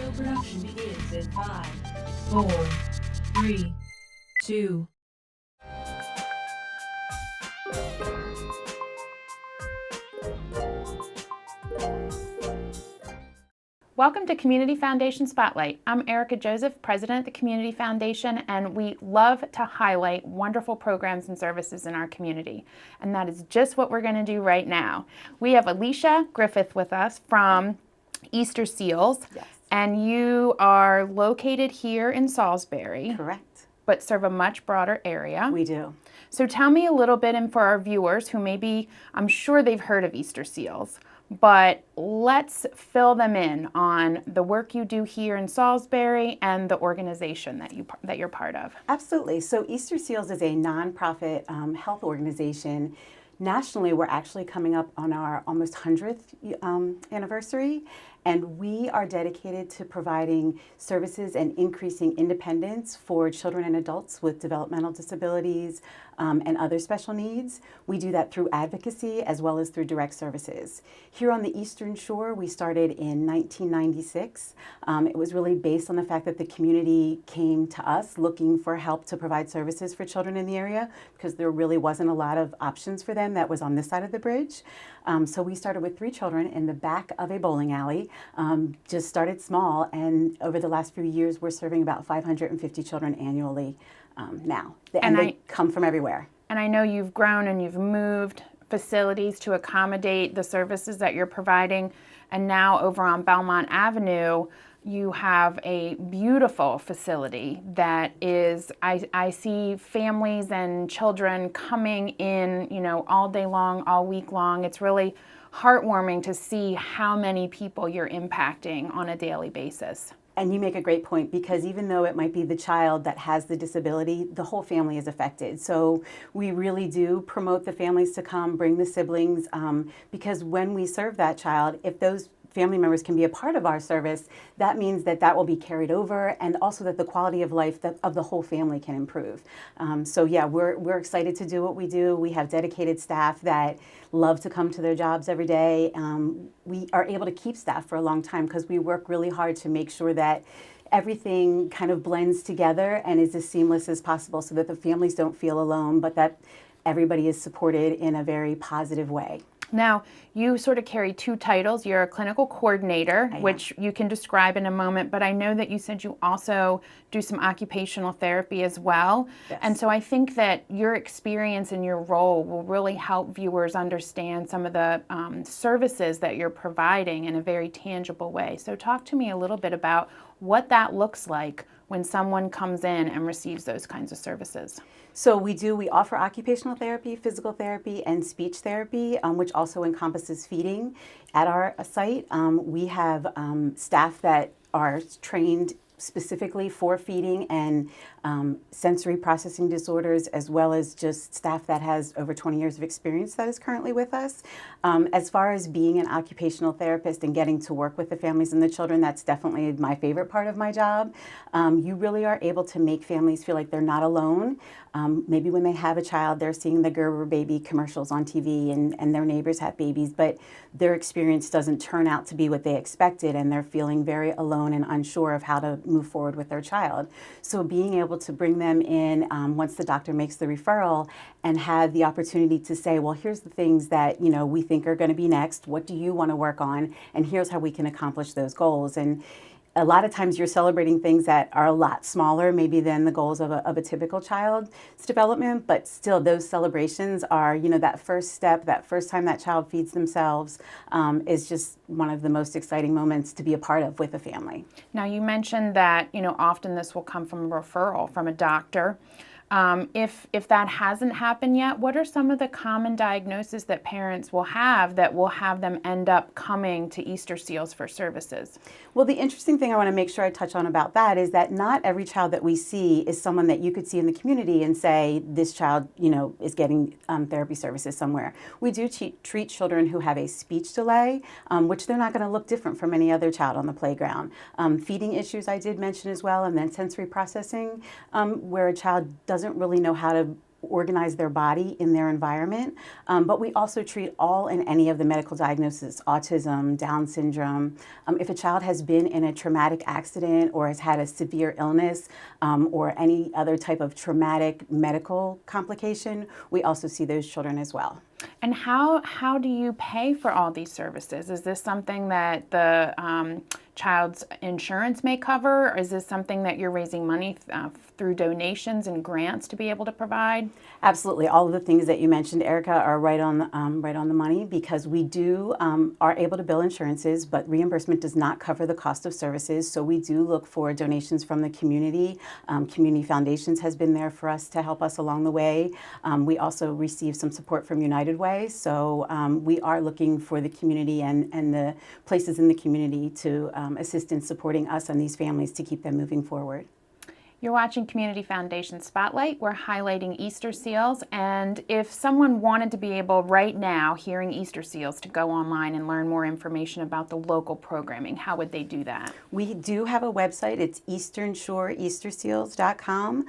Audio production begins in 5, 4, 3, 2. Welcome to Community Foundation Spotlight. I'm Erica Joseph, President of the Community Foundation, and we love to highlight wonderful programs and services in our community. And that is just what we're going to do right now. We have Alesia Griffith with us from Easter Seals. Yes. And you are located here in Salisbury. Correct. But serve a much broader area. We do. So tell me a little bit, and for our viewers who maybe, I'm sure they've heard of Easter Seals, but let's fill them in on the work you do here in Salisbury and the organization that you're part of. Absolutely. So Easter Seals is a nonprofit health organization. Nationally, we're actually coming up on our almost 100th anniversary, and we are dedicated to providing services and increasing independence for children and adults with developmental disabilities and other special needs. We do that through advocacy as well as through direct services. Here on the Eastern Shore, we started in 1996. It was really based on the fact that the community came to us looking for help to provide services for children in the area because there really wasn't a lot of options for them that was on this side of the bridge. So we started with 3 children in the back of a bowling alley, just started small, and over the last few years we're serving about 550 children annually now. And they come from everywhere. And I know you've grown and you've moved facilities to accommodate the services that you're providing, and now over on Belmont Avenue you have a beautiful facility that is, I see families and children coming in, you know, all day long, all week long. It's really heartwarming to see how many people you're impacting on a daily basis. And you make a great point, because even though it might be the child that has the disability, the whole family is affected. So we really do promote the families to come, bring the siblings, because when we serve that child, if those family members can be a part of our service, that means that that will be carried over, and also that the quality of life of the whole family can improve. So yeah, we're excited to do what we do. We have dedicated staff that love to come to their jobs every day. We are able to keep staff for a long time because we work really hard to make sure that everything kind of blends together and is as seamless as possible so that the families don't feel alone, but that everybody is supported in a very positive way. Now, you sort of carry 2 titles. You're a clinical coordinator, which you can describe in a moment, but I know that you said you also do some occupational therapy as well. Yes. And so I think that your experience and your role will really help viewers understand some of the services that you're providing in a very tangible way. So talk to me a little bit about what that looks like when someone comes in and receives those kinds of services. So we offer occupational therapy, physical therapy, and speech therapy, which also encompasses feeding at our site. We have staff that are trained specifically for feeding and sensory processing disorders, as well as just staff that has over 20 years of experience that is currently with us. As far as being an occupational therapist and getting to work with the families and the children, that's definitely my favorite part of my job. You really are able to make families feel like they're not alone. Maybe when they have a child, they're seeing the Gerber baby commercials on TV and their neighbors have babies, but their experience doesn't turn out to be what they expected, and they're feeling very alone and unsure of how to move forward with their child. So being able to bring them in once the doctor makes the referral and have the opportunity to say, well, here's the things that we think are going to be next. What do you want to work on? And here's how we can accomplish those goals. And a lot of times you're celebrating things that are a lot smaller maybe than the goals of a typical child's development, but still those celebrations are, that first step, that first time that child feeds themselves is just one of the most exciting moments to be a part of with a family. Now you mentioned that, often this will come from a referral from a doctor. If that hasn't happened yet, what are some of the common diagnoses that parents will have that will have them end up coming to Easter Seals for services? Well, the interesting thing I want to make sure I touch on about that is that not every child that we see is someone that you could see in the community and say, this child, is getting therapy services somewhere. We do treat children who have a speech delay, which they're not going to look different from any other child on the playground. Feeding issues I did mention as well, and then sensory processing, where a child doesn't really know how to organize their body in their environment. But we also treat all and any of the medical diagnoses, autism, Down syndrome. If a child has been in a traumatic accident or has had a severe illness or any other type of traumatic medical complication, we also see those children as well. And how do you pay for all these services? Is this something that the child's insurance may cover, or is this something that you're raising money through donations and grants to be able to provide? Absolutely. All of the things that you mentioned, Erica, are right on the money, because we are able to bill insurances, but reimbursement does not cover the cost of services. So we do look for donations from the community. Community Foundations has been there for us to help us along the way. We also receive some support from United Way. So we are looking for the community and the places in the community to assist in supporting us and these families to keep them moving forward. You're watching Community Foundation Spotlight. We're highlighting Easter seals, and if someone wanted to be able right now, hearing Easter seals, to go online and learn more information about the local programming, how would they do that? We do have a website. It's easternshoreeasterseals.com.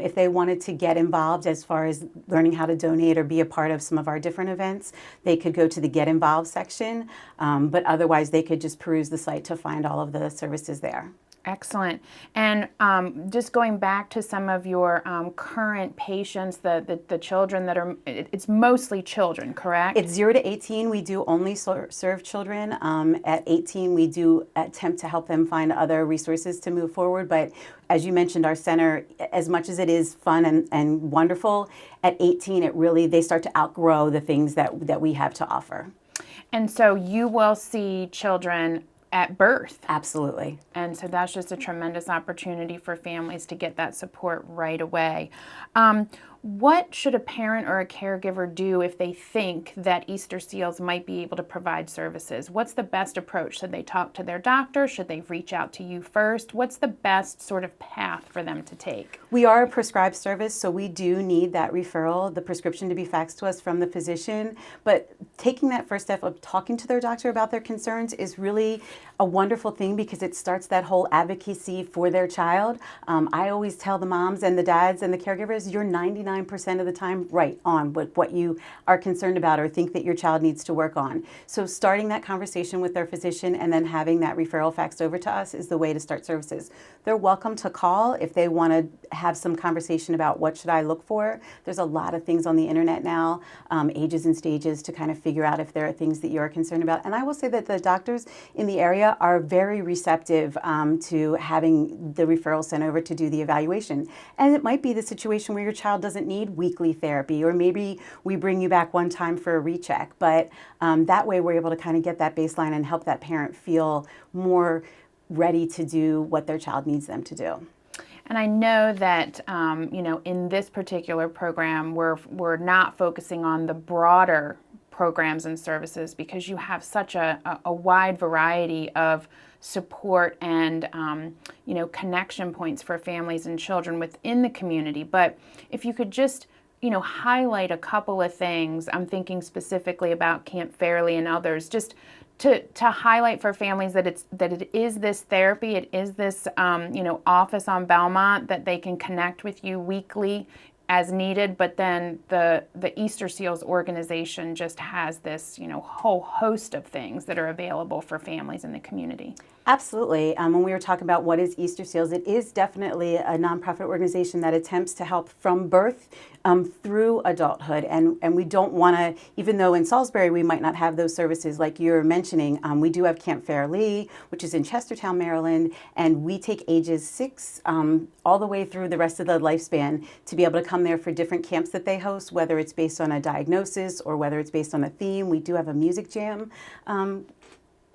If they wanted to get involved as far as learning how to donate or be a part of some of our different events, they could go to the Get Involved section, but otherwise they could just peruse the site to find all of the services there. Excellent. And just going back to some of your current patients, the children that are, it's mostly children, correct? It's 0 to 18. We do only serve children. At 18, we do attempt to help them find other resources to move forward. But as you mentioned, our center, as much as it is fun and wonderful, at 18, they start to outgrow the things that we have to offer. And so you will see children at birth. Absolutely. And so that's just a tremendous opportunity for families to get that support right away. What should a parent or a caregiver do if they think that Easter Seals might be able to provide services? What's the best approach? Should they talk to their doctor? Should they reach out to you first? What's the best sort of path for them to take? We are a prescribed service, so we do need that referral, the prescription, to be faxed to us from the physician. But taking that first step of talking to their doctor about their concerns is really a wonderful thing, because it starts that whole advocacy for their child. I always tell the moms and the dads and the caregivers, you're 99% of the time right on with what you are concerned about or think that your child needs to work on. So starting that conversation with their physician and then having that referral faxed over to us is the way to start services. They're welcome to call if they want to have some conversation about what should I look for. There's a lot of things on the internet now, ages and stages, to kind of figure out if there are things that you're concerned about. And I will say that the doctors in the area are very receptive to having the referral sent over to do the evaluation. And it might be the situation where your child doesn't need weekly therapy, or maybe we bring you back one time for a recheck. But that way we're able to kind of get that baseline and help that parent feel more ready to do what their child needs them to do. And I know that, in this particular program, we're not focusing on the broader programs and services, because you have such a wide variety of support and connection points for families and children within the community. But if you could just highlight a couple of things, I'm thinking specifically about Camp Fairley and others, just to highlight for families that it is this therapy, it is this office on Belmont, that they can connect with you weekly as needed, but then the Easter Seals organization just has this whole host of things that are available for families in the community. Absolutely. When we were talking about what is Easter Seals, it is definitely a nonprofit organization that attempts to help from birth through adulthood. And we don't want to, even though in Salisbury we might not have those services like you're mentioning, we do have Camp Fairley, which is in Chestertown, Maryland, and we take ages 6 all the way through the rest of the lifespan to be able to come there for different camps that they host, whether it's based on a diagnosis or whether it's based on a theme. We do have a music jam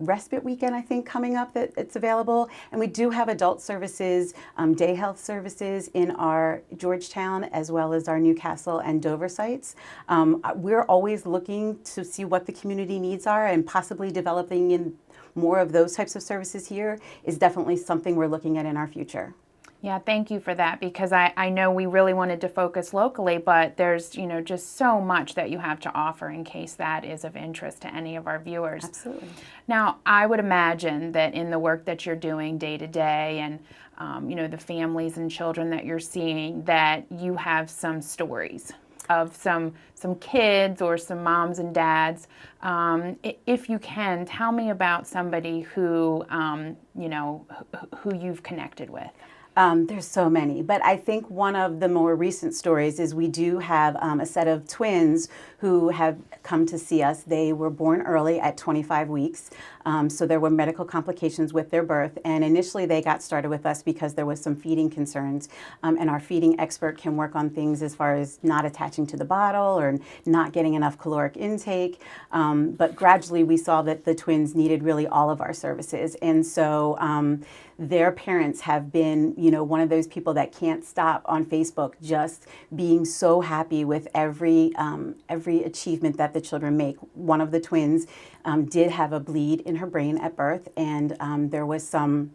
respite weekend, I think, coming up that it's available. And we do have adult services, day health services in our Georgetown as well as our Newcastle and Dover sites. We're always looking to see what the community needs are, and possibly developing in more of those types of services here is definitely something we're looking at in our future. Yeah, thank you for that, because I know we really wanted to focus locally, but there's just so much that you have to offer in case that is of interest to any of our viewers. Absolutely. Now, I would imagine that in the work that you're doing day to day and the families and children that you're seeing, that you have some stories. of some kids or some moms and dads. If you can, tell me about somebody who, who you've connected with. There's so many, but I think one of the more recent stories is we do have a set of twins who have come to see us. They were born early at 25 weeks, so there were medical complications with their birth, and initially they got started with us because there was some feeding concerns, and our feeding expert can work on things as far as not attaching to the bottle or not getting enough caloric intake, but gradually we saw that the twins needed really all of our services, and so their parents have been, one of those people that can't stop on Facebook, just being so happy with every achievement that the children make. One of the twins did have a bleed in her brain at birth, and there was some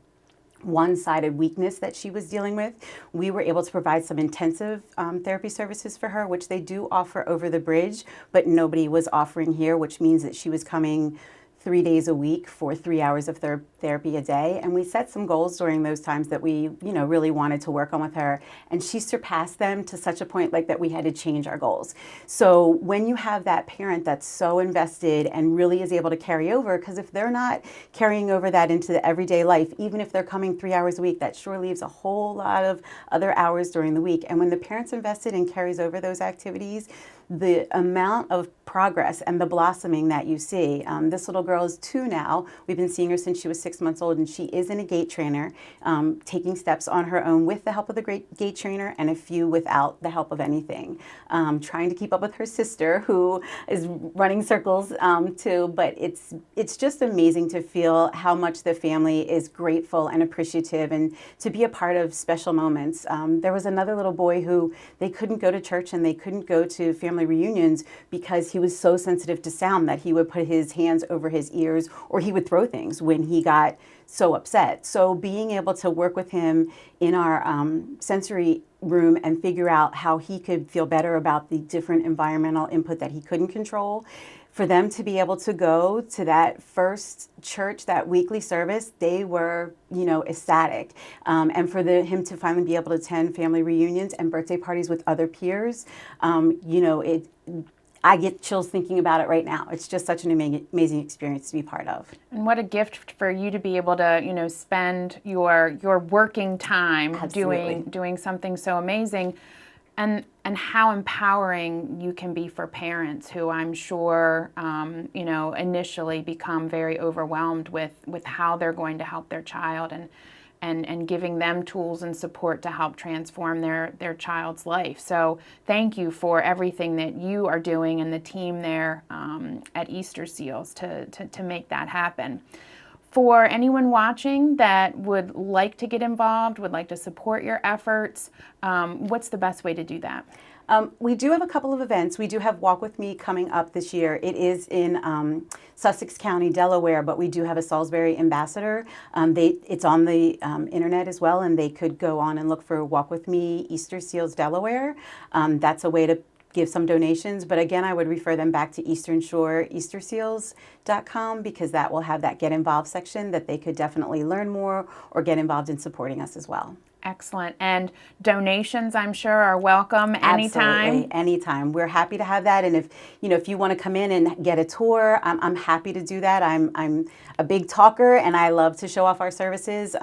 one-sided weakness that she was dealing with. We were able to provide some intensive therapy services for her, which they do offer over the bridge, but nobody was offering here, which means that she was coming 3 days a week for 3 hours of therapy a day. And we set some goals during those times that we, really wanted to work on with her. And she surpassed them to such a point that we had to change our goals. So when you have that parent that's so invested and really is able to carry over, because if they're not carrying over that into the everyday life, even if they're coming 3 hours a week, that sure leaves a whole lot of other hours during the week. And when the parent's invested and carries over those activities, the amount of progress and the blossoming that you see. This little girl is 2 now. We've been seeing her since she was 6 months old, and she is in a gait trainer, taking steps on her own with the help of the great gait trainer and a few without the help of anything. Trying to keep up with her sister, who is running circles too, but it's just amazing to feel how much the family is grateful and appreciative and to be a part of special moments. There was another little boy who they couldn't go to church and they couldn't go to family reunions because he was so sensitive to sound that he would put his hands over his ears or he would throw things when he got so upset. So being able to work with him in our sensory room and figure out how he could feel better about the different environmental input that he couldn't control, for them to be able to go to that first church, that weekly service, they were, ecstatic. And for him to finally be able to attend family reunions and birthday parties with other peers, I get chills thinking about it right now. It's just such an amazing experience to be part of. And what a gift for you to be able to, spend your working time doing something so amazing. And how empowering you can be for parents who I'm sure, initially become very overwhelmed with how they're going to help their child and giving them tools and support to help transform their child's life. So thank you for everything that you are doing and the team there at Easter Seals to make that happen. For anyone watching that would like to get involved, would like to support your efforts, what's the best way to do that? We do have a couple of events. We do have Walk With Me coming up this year. It is in Sussex County, Delaware, but we do have a Salisbury ambassador. It's on the internet as well, and they could go on and look for Walk With Me Easter Seals Delaware. That's a way to give some donations, but again, I would refer them back to Eastern Shore EasterSeals.com because that will have that Get Involved section that they could definitely learn more or get involved in supporting us as well. Excellent. And donations, I'm sure, are welcome anytime. Absolutely, anytime. We're happy to have that. And if you want to come in and get a tour, I'm happy to do that. I'm a big talker and I love to show off our services.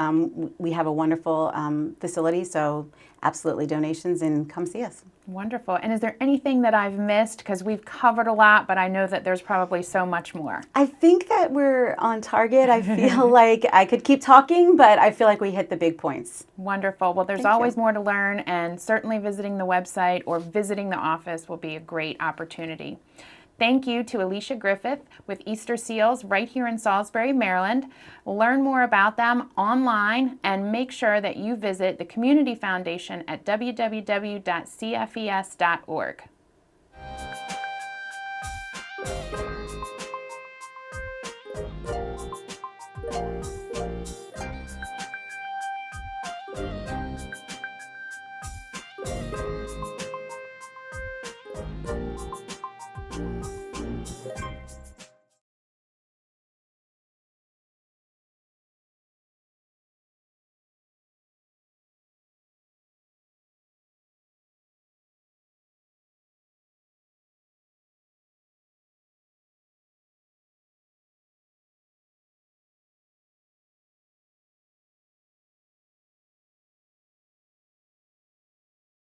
We have a wonderful facility, so absolutely donations and come see us. Wonderful. And is there anything that I've missed? Because we've covered a lot, but I know that there's probably so much more. I think that we're on target. I feel like I could keep talking, but I feel like we hit the big points. Wonderful. Well, there's always more to learn, and certainly visiting the website or visiting the office will be a great opportunity. Thank you to Alesia Griffith with Easter Seals right here in Salisbury, Maryland. Learn more about them online and make sure that you visit the Community Foundation at www.cfes.org.